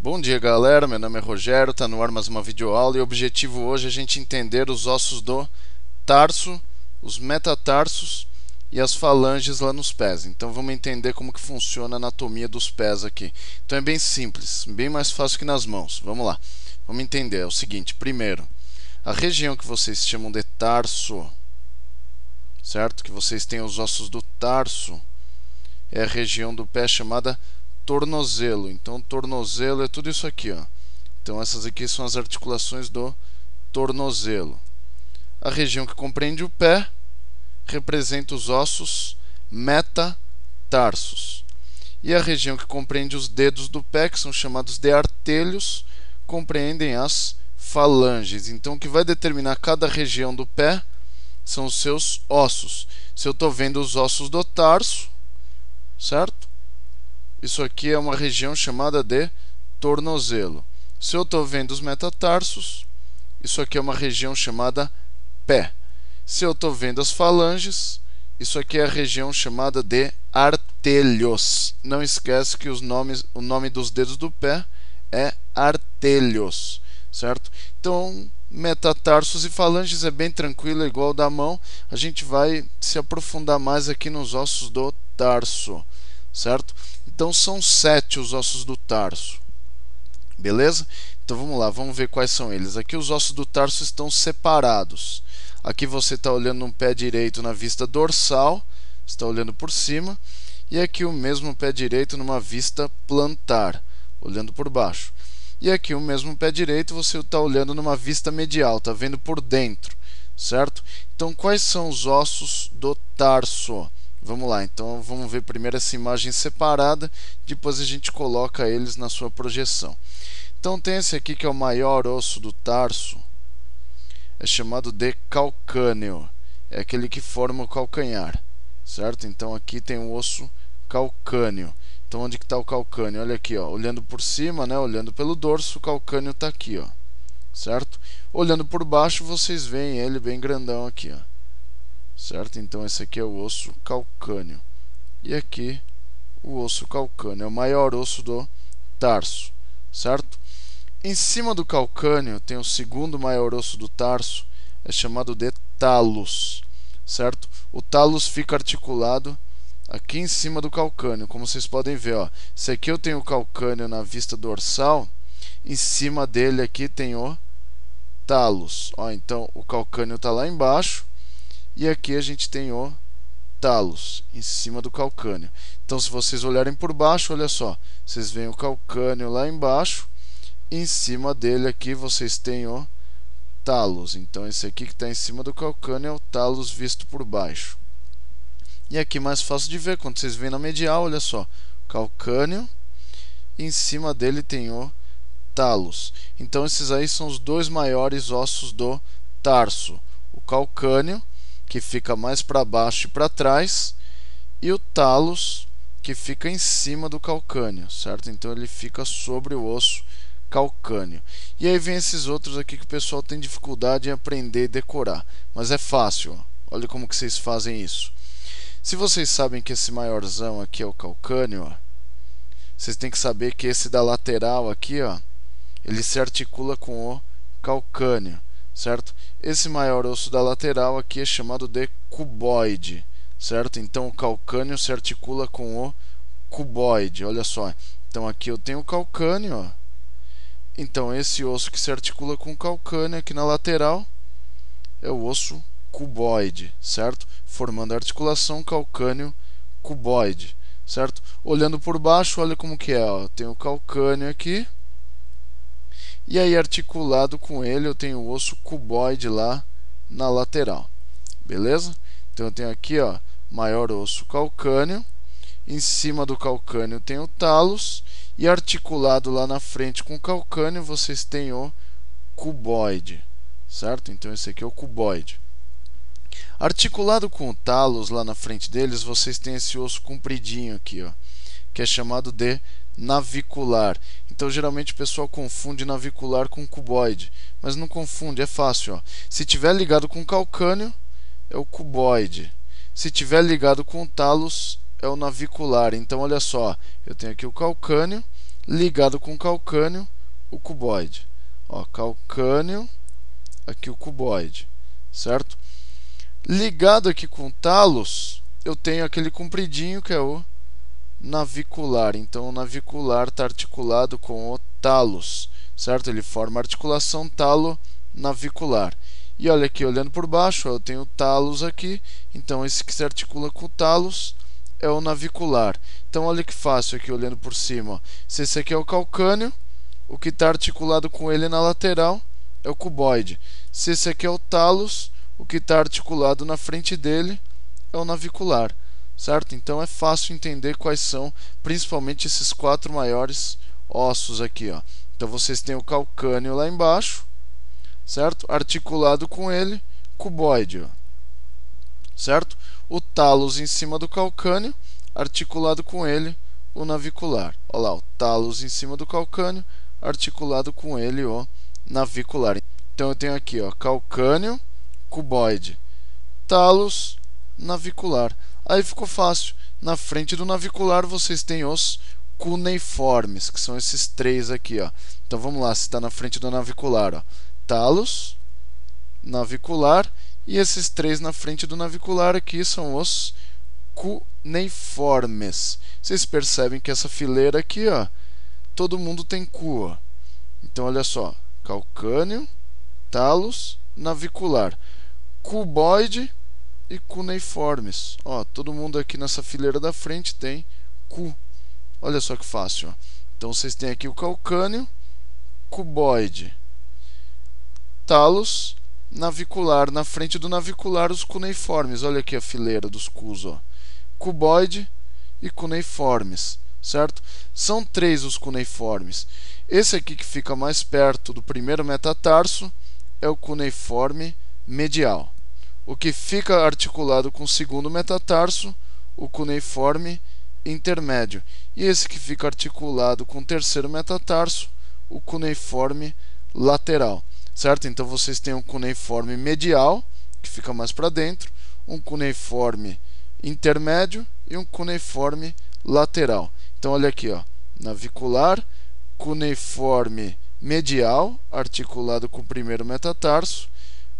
Bom dia, galera, meu nome é Rogério, tá no ar mais uma videoaula e o objetivo hoje é a gente entender os ossos do tarso, os metatarsos e as falanges lá nos pés. Então vamos entender como que funciona a anatomia dos pés aqui. Então é bem simples, bem mais fácil que nas mãos. Vamos lá, vamos entender. É o seguinte, primeiro, a região que vocês chamam de tarso, certo? Que vocês têm os ossos do tarso, é a região do pé chamada tornozelo. Então tornozelo é tudo isso aqui, ó. Então essas aqui são as articulações do tornozelo. A região que compreende o pé representa os ossos metatarsos. E a região que compreende os dedos do pé, que são chamados de artelhos, compreendem as falanges. Então o que vai determinar cada região do pé são os seus ossos. Se eu estou vendo os ossos do tarso, certo? Isso aqui é uma região chamada de tornozelo. Se eu estou vendo os metatarsos, isso aqui é uma região chamada pé. Se eu estou vendo as falanges, isso aqui é a região chamada de artelhos. Não esquece que o nome dos dedos do pé é artelhos, certo? Então, metatarsos e falanges é bem tranquilo, é igual ao da mão. A gente vai se aprofundar mais aqui nos ossos do tarso, certo? Então são 7 os ossos do tarso, beleza? Então vamos lá, vamos ver quais são eles. Aqui os ossos do tarso estão separados. Aqui você está olhando um pé direito na vista dorsal, está olhando por cima, e aqui o mesmo pé direito numa vista plantar, olhando por baixo. E aqui o mesmo pé direito você está olhando numa vista medial, está vendo por dentro, certo? Então quais são os ossos do tarso? Vamos lá, então vamos ver primeiro essa imagem separada, depois a gente coloca eles na sua projeção. Então tem esse aqui que é o maior osso do tarso, é chamado de calcâneo, é aquele que forma o calcanhar, certo? Então aqui tem o osso calcâneo. Então onde que está o calcâneo? Olha aqui, ó, olhando por cima, né, olhando pelo dorso, o calcâneo está aqui, ó, certo? Olhando por baixo vocês veem ele bem grandão aqui, ó. Certo? Então esse aqui é o osso calcâneo. E aqui o osso calcâneo é o maior osso do tarso, certo? Em cima do calcâneo tem o segundo maior osso do tarso, é chamado de talos, certo? O talos fica articulado aqui em cima do calcâneo, como vocês podem ver, ó. Se aqui eu tenho o calcâneo na vista dorsal, em cima dele aqui tem o talos, ó. Então o calcâneo está lá embaixo. E aqui a gente tem o talos, em cima do calcâneo. Então, se vocês olharem por baixo, olha só, vocês veem o calcâneo lá embaixo, e em cima dele aqui vocês têm o talos. Então, esse aqui que está em cima do calcâneo é o talos visto por baixo. E aqui mais fácil de ver, quando vocês veem na medial, olha só, calcâneo, e em cima dele tem o talos. Então, esses aí são os dois maiores ossos do tarso, o calcâneo, que fica mais para baixo e para trás, e o talos, que fica em cima do calcâneo, certo? Então ele fica sobre o osso calcâneo. E aí vem esses outros aqui que o pessoal tem dificuldade em aprender e decorar, mas é fácil, ó. Olha como que vocês fazem isso. Se vocês sabem que esse maiorzão aqui é o calcâneo, ó, vocês têm que saber que esse da lateral aqui, ó, ele se articula com o calcâneo, certo? Esse maior osso da lateral aqui é chamado de cuboide, certo? Então o calcâneo se articula com o cuboide, olha só. Então aqui eu tenho o calcâneo, ó. Então esse osso que se articula com o calcâneo aqui na lateral é o osso cuboide, certo? Formando a articulação calcâneo-cuboide, certo? Olhando por baixo, olha como que é, ó. Tem o calcâneo aqui. E aí, articulado com ele, eu tenho o osso cuboide lá na lateral. Beleza? Então, eu tenho aqui, ó, maior osso calcâneo. Em cima do calcâneo tem o talos. E articulado lá na frente com o calcâneo, vocês têm o cuboide. Certo? Então, esse aqui é o cuboide. Articulado com o talos lá na frente deles, vocês têm esse osso compridinho aqui, ó, que é chamado de navicular. Então geralmente o pessoal confunde navicular com cuboide, mas não confunde, é fácil, ó. Se tiver ligado com calcâneo, é o cuboide. Se tiver ligado com talos, é o navicular. Então olha só, eu tenho aqui o calcâneo ligado com calcânio, o cuboide. Ó, calcânio, aqui o cuboide, certo? Ligado aqui com o talos, eu tenho aquele compridinho que é o navicular. Então, o navicular está articulado com o talos, certo? Ele forma a articulação talo-navicular. E olha aqui, olhando por baixo, eu tenho o talos aqui. Então, esse que se articula com o talos é o navicular. Então, olha que fácil aqui, olhando por cima. Ó. Se esse aqui é o calcânio, o que está articulado com ele na lateral é o cuboide. Se esse aqui é o talos, o que está articulado na frente dele é o navicular, certo? Então é fácil entender quais são, principalmente esses 4 maiores ossos aqui, ó. Então vocês têm o calcânio lá embaixo, certo? Articulado com ele, cuboide, ó. Certo? O talos em cima do calcânio, articulado com ele, o navicular. Olha lá, o talos em cima do calcânio, articulado com ele o navicular. Então eu tenho aqui, ó, calcânio, cuboide, talos, navicular. Aí ficou fácil. Na frente do navicular vocês têm os cuneiformes, que são esses 3 aqui, ó. Então vamos lá, se está na frente do navicular, ó, talos, navicular, e esses 3 na frente do navicular aqui são os cuneiformes. Vocês percebem que essa fileira aqui, ó, todo mundo tem cu, ó. Então olha só, calcânio, talos, navicular, cuboide e cuneiformes. Ó, todo mundo aqui nessa fileira da frente tem cu. Olha só que fácil, ó. Então vocês têm aqui o calcânio, cuboide, talos, navicular. Na frente do navicular os cuneiformes. Olha aqui a fileira dos cus, ó. Cuboide e cuneiformes, certo? São 3 os cuneiformes. Esse aqui que fica mais perto do primeiro metatarso é o cuneiforme medial. O que fica articulado com o segundo metatarso, o cuneiforme intermédio. E esse que fica articulado com o terceiro metatarso, o cuneiforme lateral. Certo? Então vocês têm um cuneiforme medial, que fica mais para dentro, um cuneiforme intermédio e um cuneiforme lateral. Então olha aqui, ó, navicular, cuneiforme medial, articulado com o primeiro metatarso,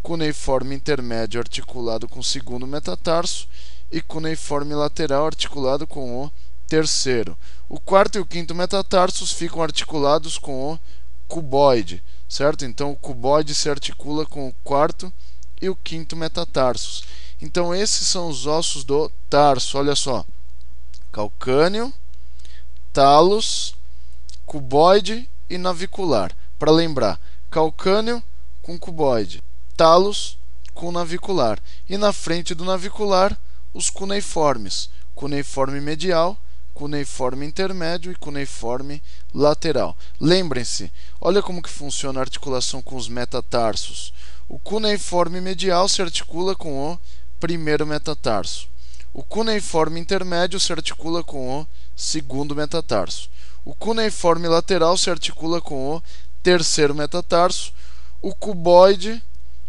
cuneiforme intermédio articulado com o segundo metatarso e cuneiforme lateral articulado com o terceiro. O quarto e o quinto metatarsos ficam articulados com o cuboide, certo? Então o cuboide se articula com o quarto e o quinto metatarsos. Então esses são os ossos do tarso. Olha só, calcânio, talos, cuboide e navicular. Para lembrar, calcânio com cuboide, talos com navicular. E na frente do navicular, os cuneiformes. Cuneiforme medial, cuneiforme intermédio e cuneiforme lateral. Lembrem-se, olha como que funciona a articulação com os metatarsos. O cuneiforme medial se articula com o primeiro metatarso. O cuneiforme intermédio se articula com o segundo metatarso. O cuneiforme lateral se articula com o terceiro metatarso. O cuboide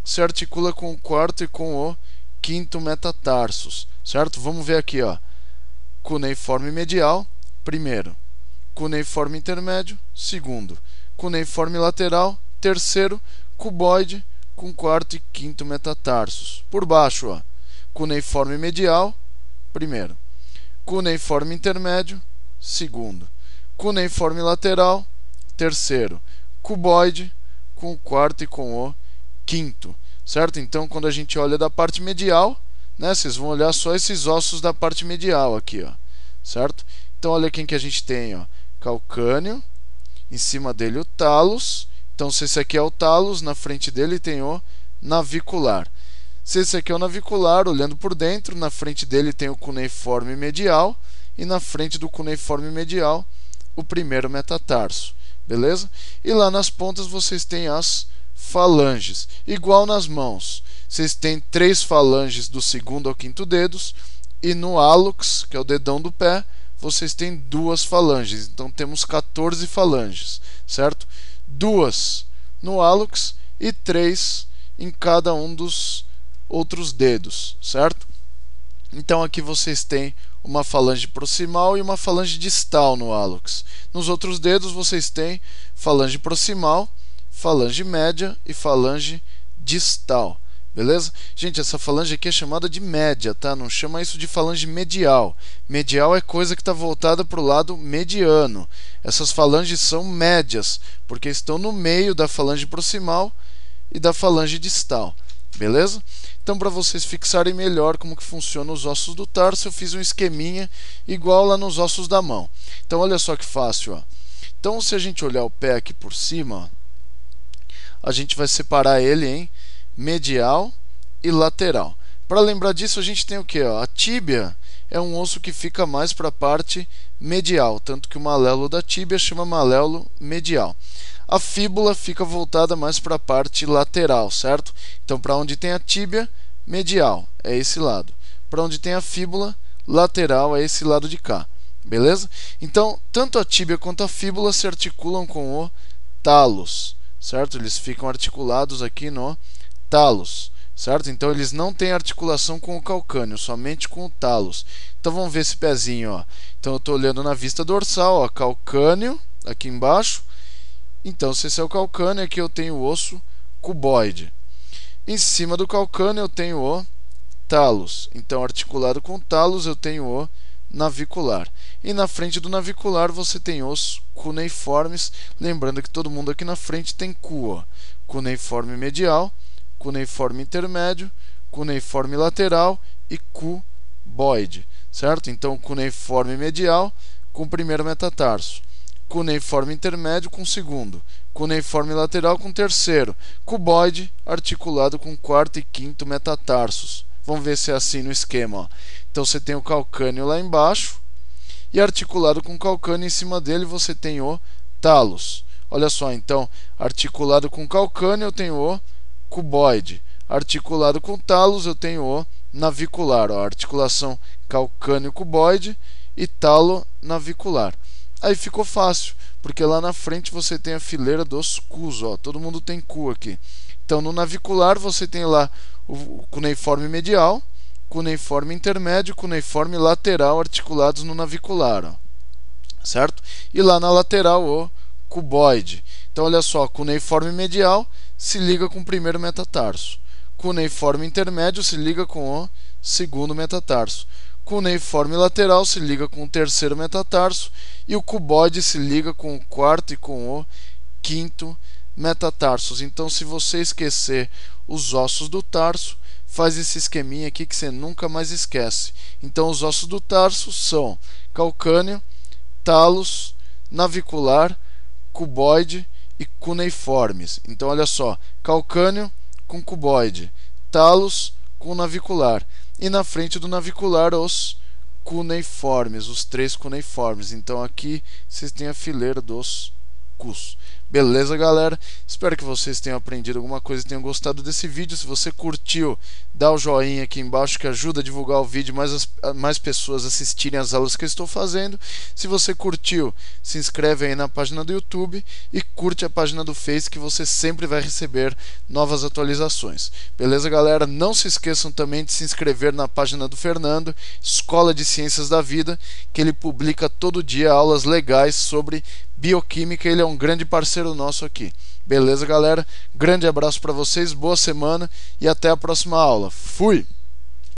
se articula com o quarto e com o quinto metatarsos, certo? Vamos ver aqui, ó. Cuneiforme medial, primeiro. Cuneiforme intermédio, segundo. Cuneiforme lateral, terceiro. Cuboide com quarto e quinto metatarsos. Por baixo, ó. Cuneiforme medial, primeiro. Cuneiforme intermédio, segundo. Cuneiforme lateral, terceiro. Cuboide com o quarto e com o quinto, certo? Então, quando a gente olha da parte medial, né, vocês vão olhar só esses ossos da parte medial aqui, ó, certo? Então, olha quem que a gente tem, ó, calcânio, em cima dele o talos. Então, se esse aqui é o talos, na frente dele tem o navicular. Se esse aqui é o navicular, olhando por dentro, na frente dele tem o cuneiforme medial e na frente do cuneiforme medial o primeiro metatarso, beleza? E lá nas pontas vocês têm as falanges, igual nas mãos. Vocês têm 3 falanges do segundo ao quinto dedos e no hálux, que é o dedão do pé, vocês têm 2 falanges. Então temos 14 falanges, certo? 2 no hálux e 3 em cada um dos outros dedos, certo? Então aqui vocês têm uma falange proximal e uma falange distal no hálux. Nos outros dedos vocês têm falange proximal, falange média e falange distal. Beleza? Gente, essa falange aqui é chamada de média, tá? Não chama isso de falange medial. Medial é coisa que está voltada para o lado mediano. Essas falanges são médias, porque estão no meio da falange proximal e da falange distal. Beleza? Então, para vocês fixarem melhor como que funcionam os ossos do tarso, eu fiz um esqueminha igual lá nos ossos da mão. Então, olha só que fácil, ó. Então, se a gente olhar o pé aqui por cima, ó, a gente vai separar ele em medial e lateral. Para lembrar disso, a gente tem o que? A tíbia é um osso que fica mais para a parte medial, tanto que o maléolo da tíbia chama maléolo medial. A fíbula fica voltada mais para a parte lateral, certo? Então, para onde tem a tíbia, medial, é esse lado. Para onde tem a fíbula, lateral, é esse lado de cá. Beleza? Então, tanto a tíbia quanto a fíbula se articulam com o talos, certo? Eles ficam articulados aqui no talos, certo? Então, eles não têm articulação com o calcâneo, somente com o talos. Então, vamos ver esse pezinho, ó. Então, eu estou olhando na vista dorsal, ó, calcâneo, aqui embaixo. Então, se esse é o calcâneo, aqui eu tenho o osso cuboide. Em cima do calcâneo eu tenho o talos. Então, articulado com o talos, eu tenho o navicular. E na frente do navicular você tem os cuneiformes. Lembrando que todo mundo aqui na frente tem cu, ó. Cuneiforme medial, cuneiforme intermédio, cuneiforme lateral e cuboide, certo? Então, cuneiforme medial com o primeiro metatarso, cuneiforme intermédio com o segundo, cuneiforme lateral com o terceiro, cuboide articulado com o quarto e quinto metatarsos. Vamos ver se é assim no esquema, ó. Então você tem o calcâneo lá embaixo e articulado com o calcâneo em cima dele você tem o talos. Olha só, então, articulado com o calcâneo eu tenho o cuboide, articulado com o talos eu tenho o navicular, ó, articulação calcâneo-cuboide e talo-navicular. Aí ficou fácil, porque lá na frente você tem a fileira dos cus, ó. Todo mundo tem cu aqui. Então, no navicular você tem lá o cuneiforme medial, cuneiforme intermédio, cuneiforme lateral articulados no navicular, ó. Certo? E lá na lateral o cuboide. Então, olha só, cuneiforme medial se liga com o primeiro metatarso. Cuneiforme intermédio se liga com o segundo metatarso. Cuneiforme lateral se liga com o terceiro metatarso e o cuboide se liga com o quarto e com o quinto metatarsos. Então, se você esquecer os ossos do tarso, faz esse esqueminha aqui que você nunca mais esquece. Então, os ossos do tarso são calcâneo, talos, navicular, cuboide e cuneiformes. Então, olha só, calcâneo com cuboide, talos com navicular. E na frente do navicular os cuneiformes, os três cuneiformes. Então aqui vocês têm a fileira dos cus. Beleza, galera? Espero que vocês tenham aprendido alguma coisa e tenham gostado desse vídeo. Se você curtiu, dá o joinha aqui embaixo que ajuda a divulgar o vídeo e mais pessoas assistirem as aulas que eu estou fazendo. Se você curtiu, se inscreve aí na página do YouTube e curte a página do Face que você sempre vai receber novas atualizações. Beleza, galera? Não se esqueçam também de se inscrever na página do Fernando, Escola de Ciências da Vida, que ele publica todo dia aulas legais sobre bioquímica. Ele é um grande parceiro nosso aqui. Beleza, galera? Grande abraço para vocês, boa semana e até a próxima aula. Fui!